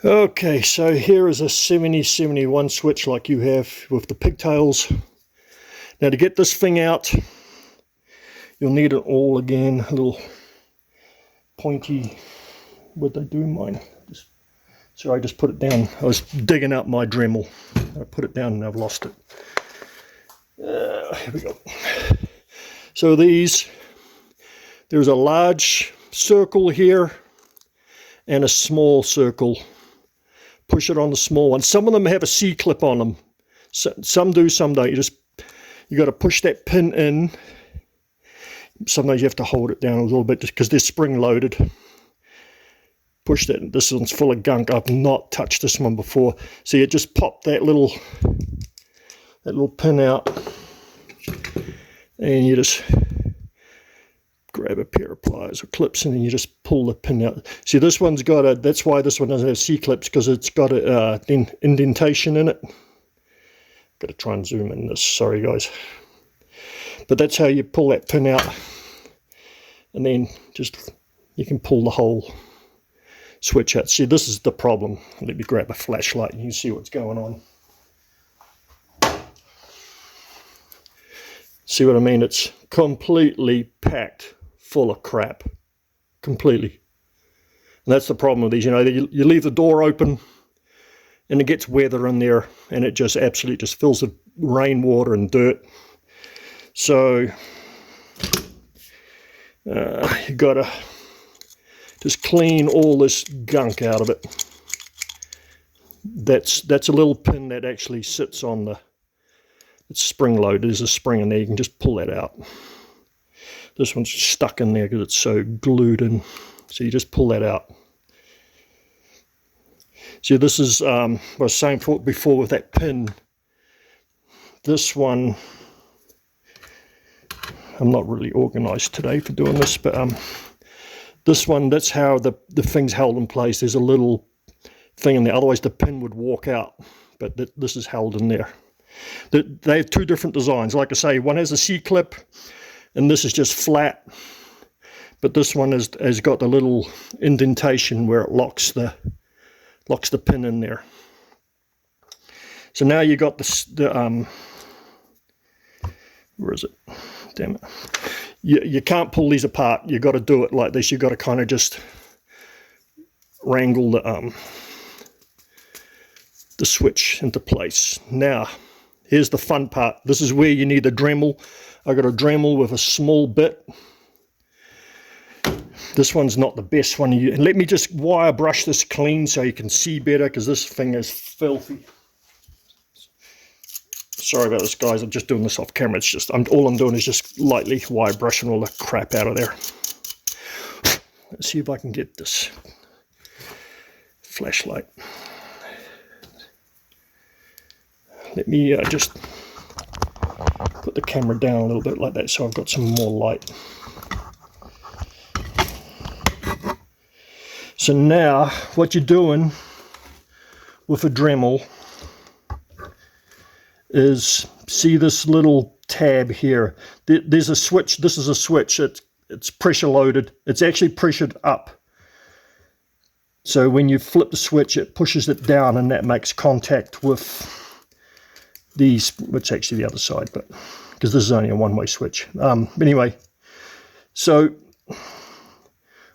Okay, so here is a 7071 switch like you have with the pigtails. Now to get this thing out, you'll need it all again, a little pointy, what'd I do mine? Sorry, I just put it down. I was digging up my Dremel. I put it down and I've lost it. Here we go. So there's a large circle here and a small circle. Push it on the small one. Some of them have a C-clip on them. Some do, some don't. You got to push that pin in. Sometimes you have to hold it down a little bit just because they're spring loaded. Push that. This one's full of gunk. I've not touched this one before. So you just pop that little pin out, and you just grab a pair of pliers or clips, and then you just pull the pin out. See, this one's got a, that's why this one doesn't have C-clips, because it's got a indentation in it. Got to try and zoom in this, sorry guys. But that's how you pull that pin out, and then just, you can pull the whole switch out. See, this is the problem. Let me grab a flashlight and you can see what's going on. See what I mean? It's completely packed full of crap, completely. And that's the problem with these, you know, you leave the door open and it gets weather in there and it just absolutely just fills with rainwater and dirt. So you gotta just clean all this gunk out of it. That's a little pin that actually sits on the, it's spring loaded. There's a spring in there, you can just pull that out. This one's stuck in there because it's so glued in. So you just pull that out. See, this is, I was saying before with that pin, this one, I'm not really organized today for doing this, but this one, that's how the thing's held in place. There's a little thing in there, otherwise the pin would walk out, but this is held in there. They have two different designs. Like I say, one has a C-clip, and this is just flat, but this one has got the little indentation where it locks the pin in there. So now you got the where is it? Damn it! You can't pull these apart. You got to do it like this. You got to kind of just wrangle the switch into place. Now, here's the fun part. This is where you need a Dremel. I got a Dremel with a small bit. This one's not the best one. And let me just wire brush this clean so you can see better, because this thing is filthy. Sorry about this, guys. I'm just doing this off camera. It's just, all I'm doing is just lightly wire brushing all the crap out of there. Let's see if I can get this flashlight. Let me just put the camera down a little bit like that so I've got some more light. So now what you're doing with a Dremel is, see this little tab here? There's a switch. This is a switch. It's pressure loaded. It's actually pressured up. So when you flip the switch, it pushes it down and that makes contact with these, which actually the other side, but because this is only a one-way switch. Anyway, so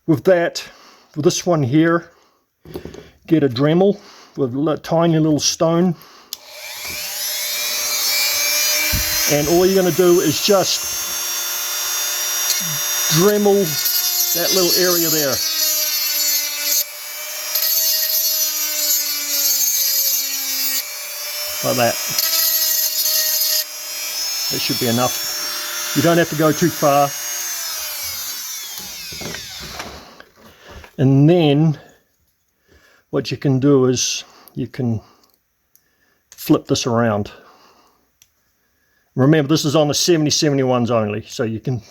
with that, with this one here, get a Dremel with a tiny little stone, and all you're going to do is just Dremel that little area there. Like that. That should be enough. You don't have to go too far. And then what you can do is you can flip this around. Remember, this is on the 7071s only, so you can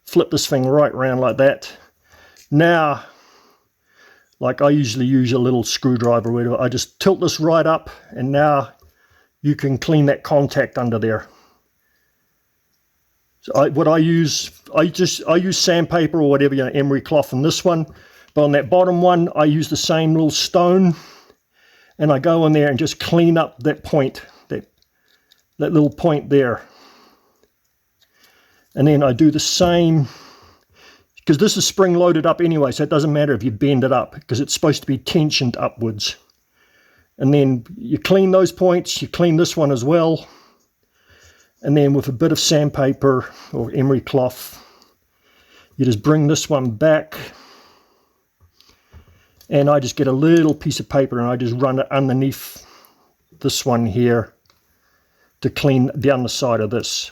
flip this thing right around like that. Now, like I usually use a little screwdriver or whatever, I just tilt this right up, and now you can clean that contact under there. So I use sandpaper or whatever, you know, emery cloth on this one, but on that bottom one I use the same little stone, and I go in there and just clean up that point, that little point there. And then I do the same, because this is spring loaded up anyway, so it doesn't matter if you bend it up, because it's supposed to be tensioned upwards. And then you clean those points, you clean this one as well, and then with a bit of sandpaper or emery cloth, you just bring this one back, and I just get a little piece of paper and I just run it underneath this one here to clean down the side of this.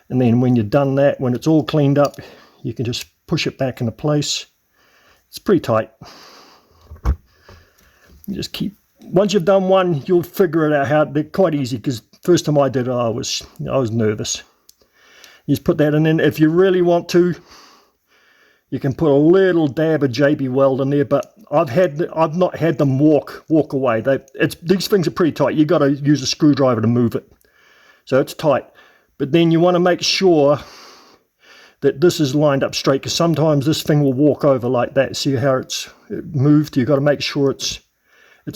And then when you're done that, when it's all cleaned up, you can just push it back into place. It's pretty tight. You just keep, once you've done one, you'll figure it out how, they're quite easy, because first time I did it, I was nervous. You just put that in, and if you really want to, you can put a little dab of JB Weld in there, but I've not had them walk away. These things are pretty tight. You got to use a screwdriver to move it, so it's tight. But then you want to make sure that this is lined up straight, because sometimes this thing will walk over like that. See how it moved? You got to make sure it's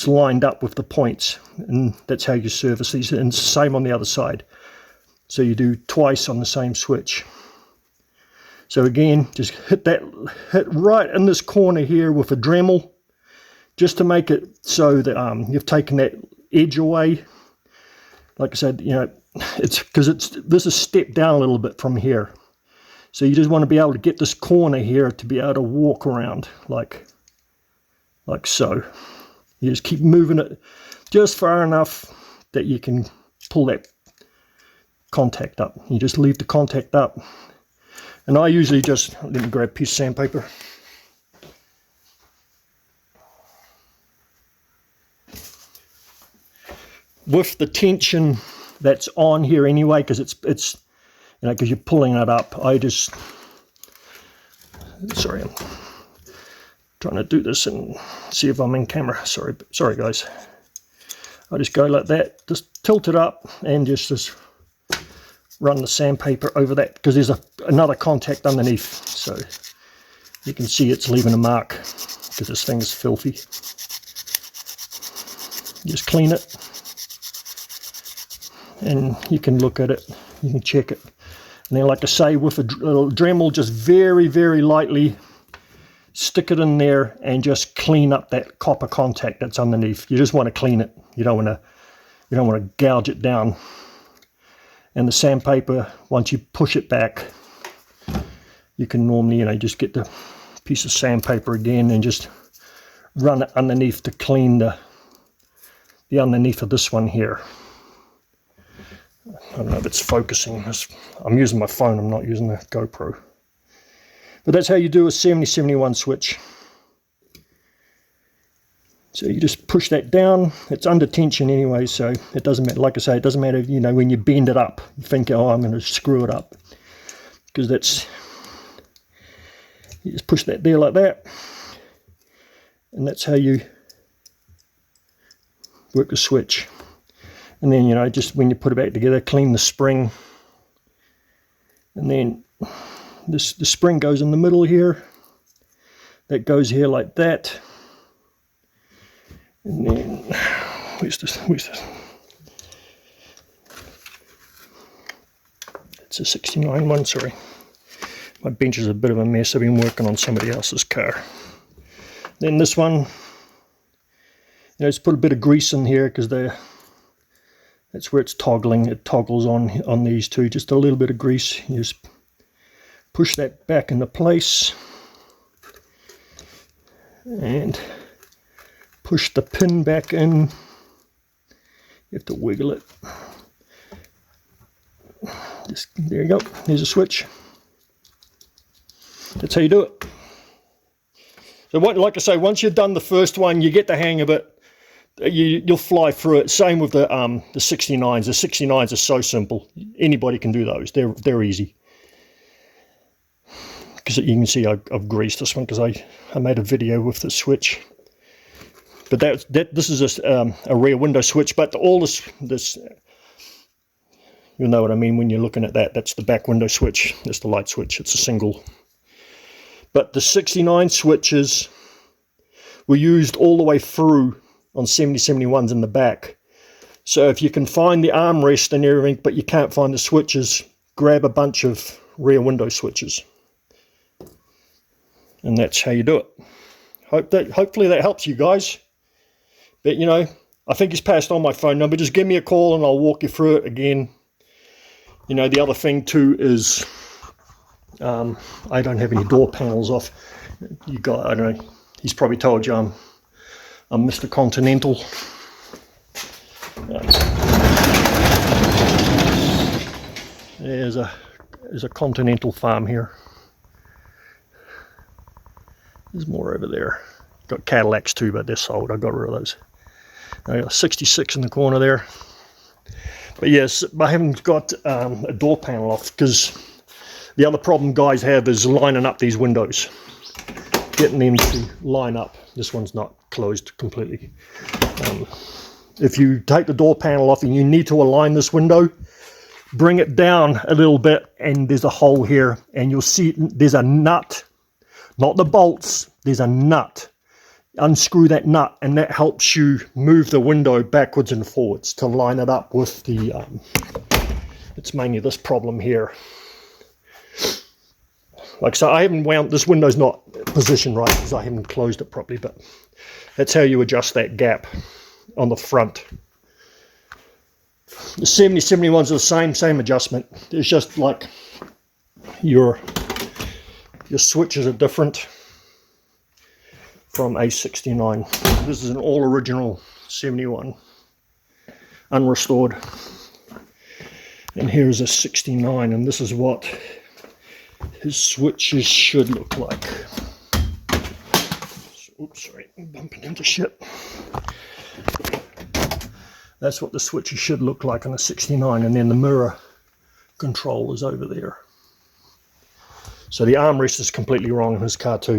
lined up with the points, and that's how you service these. And same on the other side. So you do twice on the same switch. So again, just hit right in this corner here with a Dremel, just to make it so that you've taken that edge away. Like I said, you know, it's because this is stepped down a little bit from here. So you just want to be able to get this corner here to be able to walk around like so. You just keep moving it just far enough that you can pull that contact up. You just leave the contact up. And I usually just, let me grab a piece of sandpaper. With the tension that's on here anyway, because it's you know, because you're pulling it up, sorry, I'm trying to do this and see if I'm in camera. Sorry guys. I just go like that, just tilt it up and just run the sandpaper over that, because there's another contact underneath, so you can see it's leaving a mark because this thing's filthy. You just clean it, and you can look at it, you can check it, and then like I say, with a Dremel, just very, very lightly stick it in there and just clean up that copper contact that's underneath. You just want to clean it. You don't want to gouge it down. And the sandpaper, once you push it back, you can normally, you know, just get the piece of sandpaper again and just run it underneath to clean the underneath of this one here. I don't know if it's focusing. I'm using my phone, I'm not using the GoPro. But that's how you do a 7071 switch. So you just push that down. It's under tension anyway, so it doesn't matter. Like I say, it doesn't matter, you know, when you bend it up, you think, oh, I'm going to screw it up. Because you just push that there like that. And that's how you work the switch. And then, you know, just when you put it back together, clean the spring. And then the spring goes in the middle here. That goes here like that. And then, where's this? It's a 69 one, sorry. My bench is a bit of a mess. I've been working on somebody else's car. Then this one, you know, just put a bit of grease in here, because that's where it's toggling. It toggles on these two. Just a little bit of grease. You just push that back into place. And push the pin back in. You have to wiggle it. Just, there you go. There's a switch. That's how you do it. So like I say, once you've done the first one, you get the hang of it. You'll fly through it. Same with the 69s. The 69s are so simple. Anybody can do those. They're easy. Because you can see I've greased this one, because I made a video with the switch. But this is a rear window switch. But all this, you'll know what I mean when you're looking at that. That's the back window switch. That's the light switch. It's a single. But the 69 switches were used all the way through on 7071s in the back. So if you can find the armrest and everything, but you can't find the switches, grab a bunch of rear window switches. And that's how you do it. Hopefully that helps you guys. But, you know, I think he's passed on my phone number. Just give me a call and I'll walk you through it again. You know, the other thing too is I don't have any door panels off. You got, I don't know, he's probably told you I'm Mr. Continental. There's a Continental farm here. There's more over there. Got Cadillacs too, but they're sold. I got rid of those. I got 66 in the corner there. But yes, I haven't got a door panel off, because the other problem guys have is lining up these windows. Getting them to line up. This one's not closed completely. If you take the door panel off and you need to align this window, bring it down a little bit and there's a hole here, and you'll see there's a nut, not the bolts, there's a nut. Unscrew that nut and that helps you move the window backwards and forwards to line it up with the, it's mainly this problem here. Like so, I haven't wound, this window's not positioned right because I haven't closed it properly, but that's how you adjust that gap on the front. The 7071s are the same adjustment. It's just like your switches are different from a 69. This is an all original 71, unrestored. And here's a 69, and this is what his switches should look like. Oops, sorry, I'm bumping into shit. That's what the switches should look like on a 69, and then the mirror control is over there. So the armrest is completely wrong in his car too.